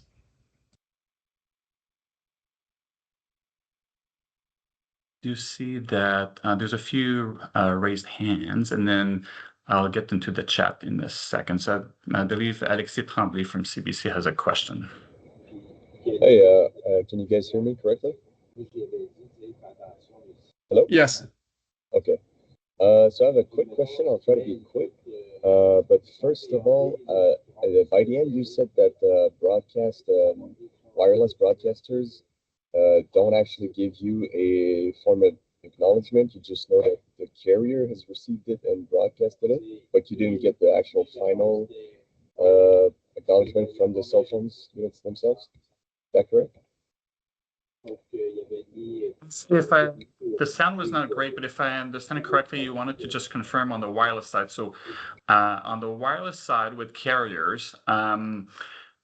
Do see that there's a few raised hands, and then I'll get into the chat in a second. So I believe ATSC 3.0 from CBC has a question. Hey, can you guys hear me correctly? Hello? Yes. Okay. So I have a quick question. I'll try to be quick. But first of all, by the end, you said that wireless broadcasters don't actually give you a form of acknowledgement. You just know that the carrier has received it and broadcasted it, but you didn't get the actual final acknowledgement from the cell phones units themselves. Is that correct? The sound was not great, but if I understand it correctly, you wanted to just confirm on the wireless side. So on the wireless side with carriers,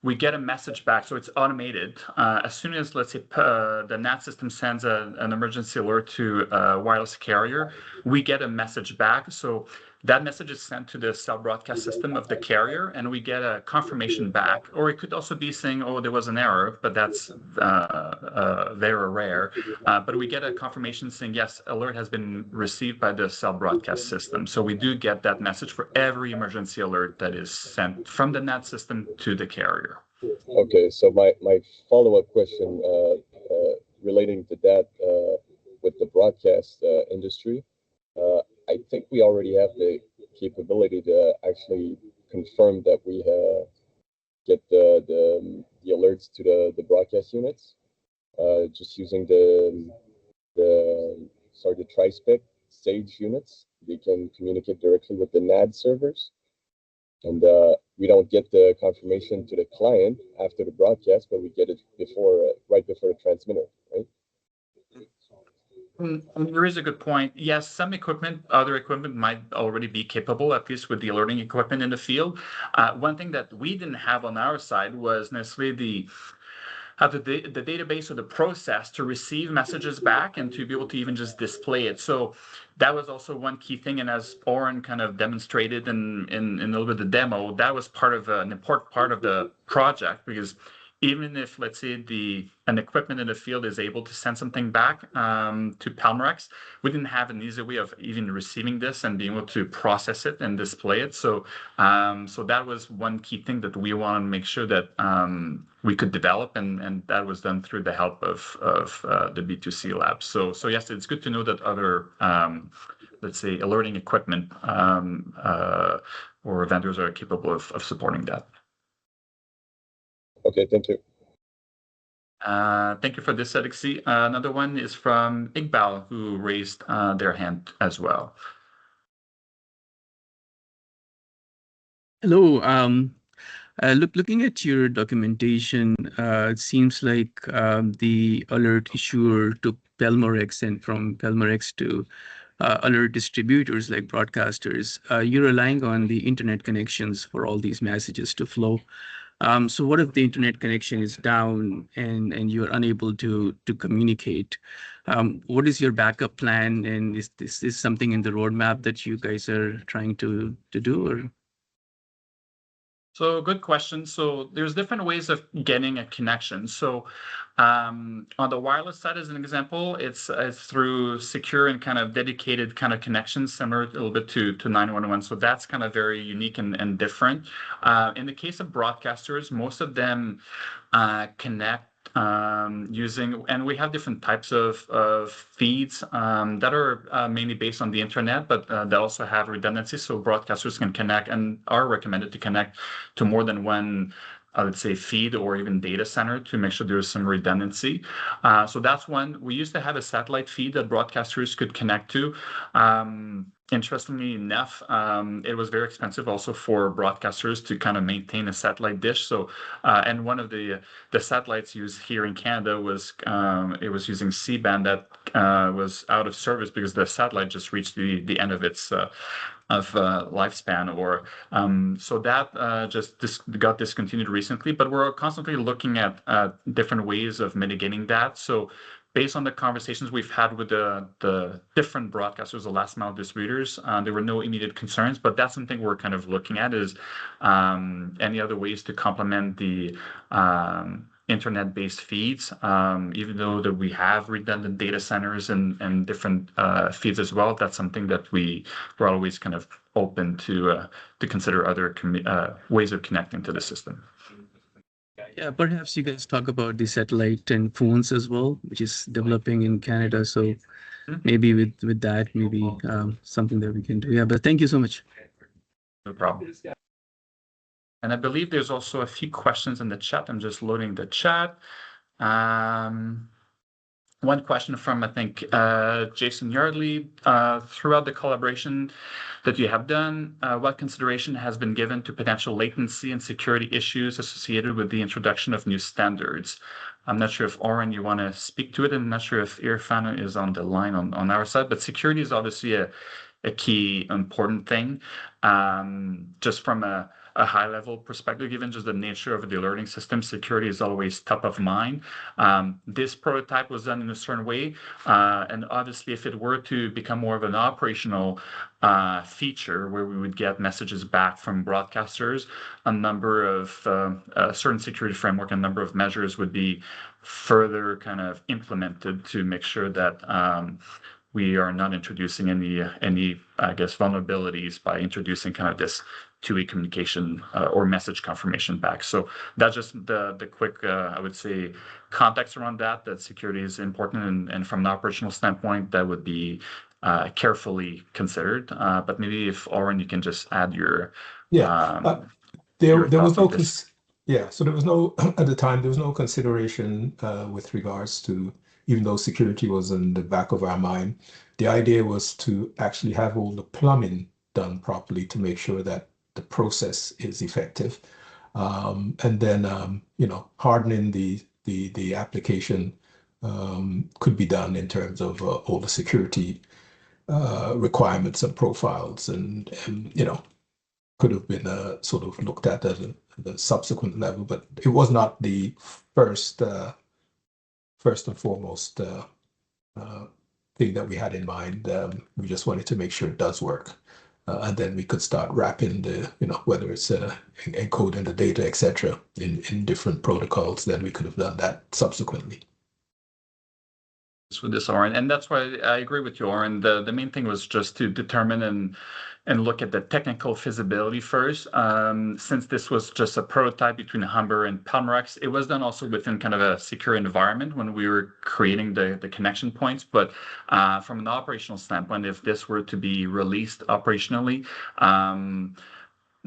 we get a message back, so it's automated. As soon as, let's say, the NAT system sends an emergency alert to a wireless carrier, we get a message back. So that message is sent to the cell broadcast system of the carrier, and we get a confirmation back. Or it could also be saying, oh, there was an error, but that's very rare. But we get a confirmation saying, yes, alert has been received by the cell broadcast system. So we do get that message for every emergency alert that is sent from the NAT system to the carrier. Okay, so my follow-up question relating to that with the broadcast industry, I think we already have the capability to actually confirm that we get the alerts to the broadcast units, just using the tri-spec SAGE units. They can communicate directly with the NAD servers, and we don't get the confirmation to the client after the broadcast, but we get it right before the transmitter, right? There is a good point. Yes, some other equipment might already be capable, at least with the alerting equipment in the field. One thing that we didn't have on our side was necessarily the database or the process to receive messages back and to be able to even just display it. So that was also one key thing. And as Oren kind of demonstrated in a little bit of the demo, that was an important part of the project, because even if, let's say, an equipment in the field is able to send something back to Pelmorex, we didn't have an easy way of even receiving this and being able to process it and display it. So that was one key thing that we wanted to make sure that we could develop, and that was done through the help of the B²C Lab. So yes, it's good to know that other, let's say, alerting equipment or vendors are capable of supporting that. Okay, thank you. Thank you for this, ATSC. Another one is from Iqbal, who raised their hand as well. Hello. Looking at your documentation, it seems like the alert issuer took Pelmorex, and from Pelmorex to alert distributors like broadcasters. You're relying on the internet connections for all these messages to flow. So what if the internet connection is down and you're unable to communicate? What is your backup plan? And is this something in the roadmap that you guys are trying to do? Or? So good question. So there's different ways of getting a connection. So on the wireless side, as an example, it's through secure and kind of dedicated kind of connections, similar a little bit to 911. So that's kind of very unique and different. In the case of broadcasters, most of them connect using, and we have different types of feeds that are mainly based on the internet, but that also have redundancy. So broadcasters can connect and are recommended to connect to more than one, let's say, feed or even data center to make sure there's some redundancy. So that's one. We used to have a satellite feed that broadcasters could connect to. Interestingly enough, it was very expensive also for broadcasters to kind of maintain a satellite dish. So, and one of the satellites used here in Canada was it was using C-band that was out of service because the satellite just reached the end of its lifespan, or so that just got discontinued recently. But we're constantly looking at different ways of mitigating that. So based on the conversations we've had with the different broadcasters, the last mile distributors, there were no immediate concerns, but that's something we're kind of looking at is any other ways to complement the internet-based feeds, even though that we have redundant data centers and different feeds as well. That's something that we're always kind of open to consider other ways of connecting to the system. Yeah, perhaps you guys talk about the satellite and phones as well, which is developing in Canada. So maybe with that, maybe something that we can do. Yeah, but thank you so much. No problem. And I believe there's also a few questions in the chat. I'm just loading the chat. One question from, I think, Jason Yardley. Throughout the collaboration that you have done, what consideration has been given to potential latency and security issues associated with the introduction of new standards? I'm not sure if, Oren, you want to speak to it. I'm not sure if Irfan is on the line on our side, but security is obviously a key important thing. Just from a high level perspective, given just the nature of the alerting system, security is always top of mind. This prototype was done in a certain way. And obviously, if it were to become more of an operational feature where we would get messages back from broadcasters, a number of certain security framework, a number of measures would be further kind of implemented to make sure that we are not introducing any, I guess, vulnerabilities by introducing kind of this two-way communication or message confirmation back. So that's just the quick, I would say, context around that security is important, and from an operational standpoint, that would be carefully considered. But maybe if, Oren, you can just add your there was no so there was no at the time there was no consideration with regards to, even though security was in the back of our mind, the idea was to actually have all the plumbing done properly to make sure that the process is effective, and then hardening the application could be done in terms of all the security requirements and profiles, and could have been sort of looked at a subsequent level, but it was not the first and foremost thing that we had in mind. We just wanted to make sure it does work, and then we could start wrapping the whether it's encoding the data, etc., in different protocols. Then we could have done that subsequently. With this, Oren, and that's why I agree with you, Oren. The main thing was just to determine and look at the technical feasibility first. Since this was just a prototype between Humber and Pelmorex, it was done also within kind of a secure environment when we were creating the connection points. But from an operational standpoint, if this were to be released operationally,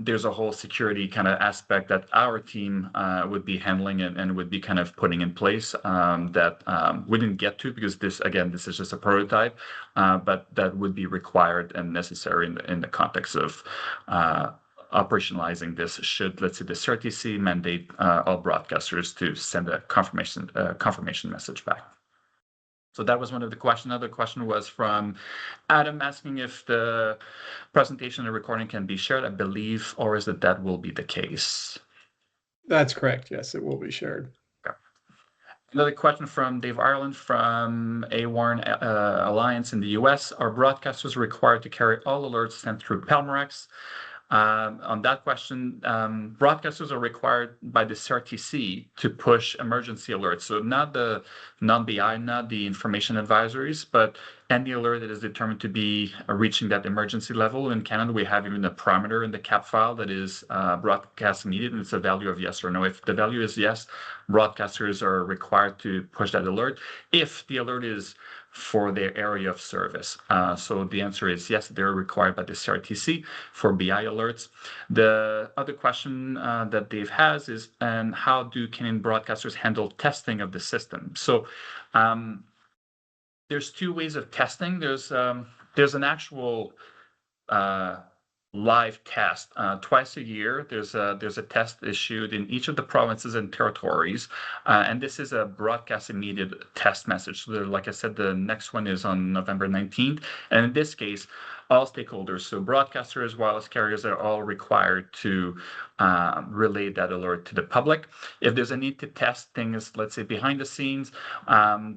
there's a whole security kind of aspect that our team would be handling and would be kind of putting in place that we didn't get to, because this is just a prototype, but that would be required and necessary in the context of operationalizing this should, let's say, the CRTC mandate all broadcasters to send a confirmation message back. So that was one of the questions. Another question was from Adam asking if the presentation and recording can be shared. I believe, or is it that will be the case? That's correct. Yes, it will be shared. Okay. Another question from Dave Ireland from A-Warren Alliance in the US. Are broadcasters required to carry all alerts sent through Pelmorex? On that question, broadcasters are required by the CRTC to push emergency alerts. So not the non-BI, not the information advisories, but any alert that is determined to be reaching that emergency level. In Canada, we have even a parameter in the CAP file that is broadcast immediate, and it's a value of yes or no. If the value is yes, broadcasters are required to push that alert. If the alert is for their area of service. So the answer is yes, they're required by the CRTC for BI alerts. The other question that Dave has is, and how do Canadian broadcasters handle testing of the system? So there's two ways of testing. There's an actual live test twice a year. There's a test issued in each of the provinces and territories, and this is a broadcast immediate test message. So like I said, the next one is on November 19th, and in this case, all stakeholders, so broadcasters, wireless carriers, are all required to relay that alert to the public. If there's a need to test things, let's say behind the scenes,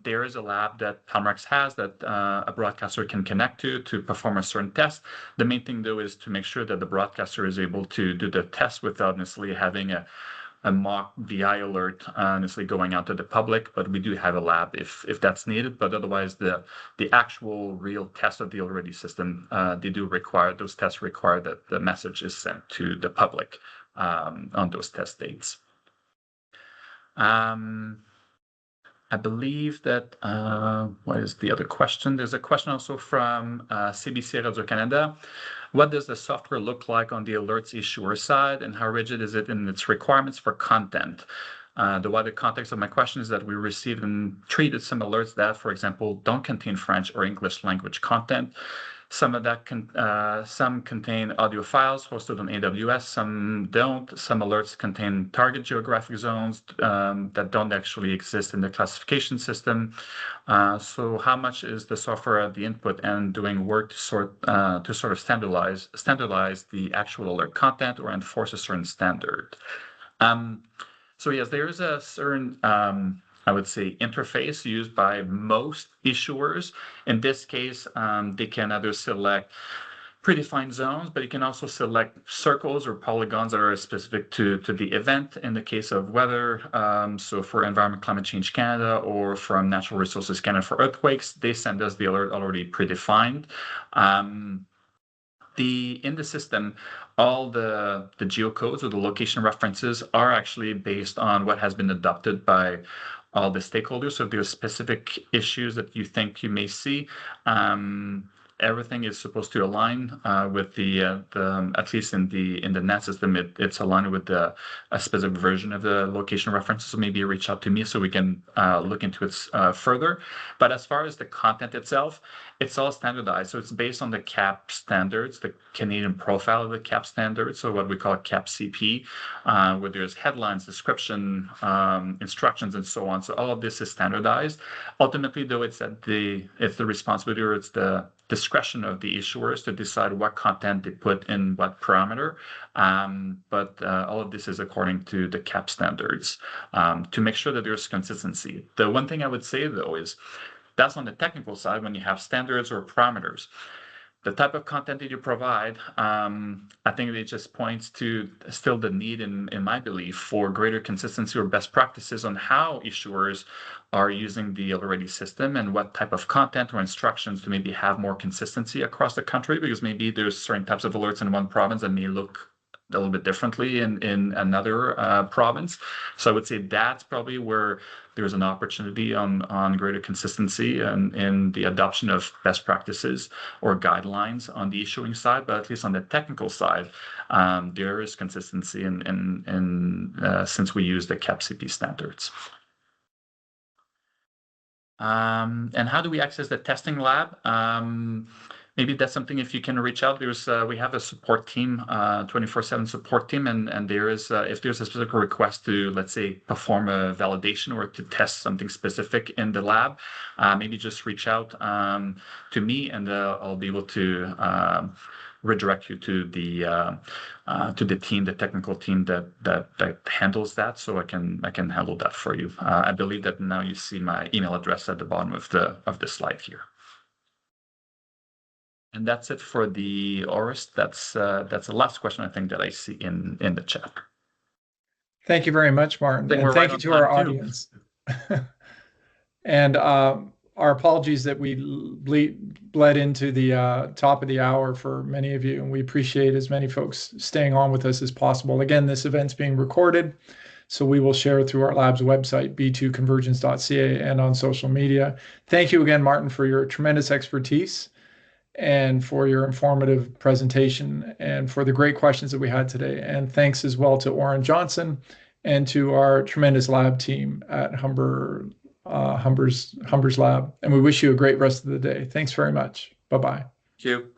there is a lab that Pelmorex has that a broadcaster can connect to perform a certain test. The main thing, though, is to make sure that the broadcaster is able to do the test without necessarily having a mock VI alert necessarily going out to the public, but we do have a lab if that's needed. But otherwise, the actual real test of the already system, those tests require that the message is sent to the public on those test dates. I believe that, what is the other question? There's a question also from CBC Radio-Canada. What does the software look like on the alerts issuer side, and how rigid is it in its requirements for content? The wider context of my question is that we received and treated some alerts that, for example, don't contain French or English language content. Some of that some contain audio files hosted on AWS, some don't. Some alerts contain target geographic zones that don't actually exist in the classification system. So how much is the software at the input and doing work to sort of standardize the actual alert content or enforce a certain standard? So yes, there is a certain I would say, interface used by most issuers. In this case, they can either select predefined zones, but you can also select circles or polygons that are specific to the event. In the case of weather, so for Environment Climate Change Canada or from Natural Resources Canada for earthquakes, they send us the alert already predefined. In the system, all the geocodes or the location references are actually based on what has been adopted by all the stakeholders. So if there are specific issues that you think you may see, everything is supposed to align with the at least in the NAT system, it's aligned with a specific version of the location references. So maybe reach out to me so we can look into it further. But as far as the content itself, it's all standardized. So it's based on the CAP standards, the Canadian profile of the CAP standards. So what we call CAP CP, where there's headlines, description, instructions, and so on. So all of this is standardized. Ultimately, though, it's the responsibility or it's the discretion of the issuers to decide what content they put in what parameter. But all of this is according to the CAP standards to make sure that there's consistency. The one thing I would say, though, is that's on the technical side when you have standards or parameters. The type of content that you provide, I think it just points to still the need, in my belief, for greater consistency or best practices on how issuers are using the already system and what type of content or instructions to maybe have more consistency across the country, because maybe there's certain types of alerts in one province that may look a little bit differently in another province. So I would say that's probably where there's an opportunity on greater consistency and in the adoption of best practices or guidelines on the issuing side. But at least on the technical side, there is consistency since we use the CAP-CP standards. And how do we access the testing lab? Maybe that's something, if you can reach out, we have a support team, 24/7 support team, and there is, if there's a specific request to, let's say, perform a validation or to test something specific in the lab, maybe just reach out to me, and I'll be able to redirect you to the team, the technical team that handles that, so I can handle that for you. I believe that now you see my email address at the bottom of the slide here. And that's it for the ORIS. That's the last question I think that I see in the chat. Thank you very much, Martin. And thank you to our audience. And our apologies that we bled into the top of the hour for many of you, and we appreciate as many folks staying on with us as possible. Again, this event's being recorded, so we will share it through our lab's website, b2convergence.ca, and on social media. Thank you again, Martin, for your tremendous expertise and for your informative presentation and for the great questions that we had today. And thanks as well to Oren Johnson and to our tremendous lab team at Humber's Lab. And we wish you a great rest of the day. Thanks very much. Bye-bye. Thank you.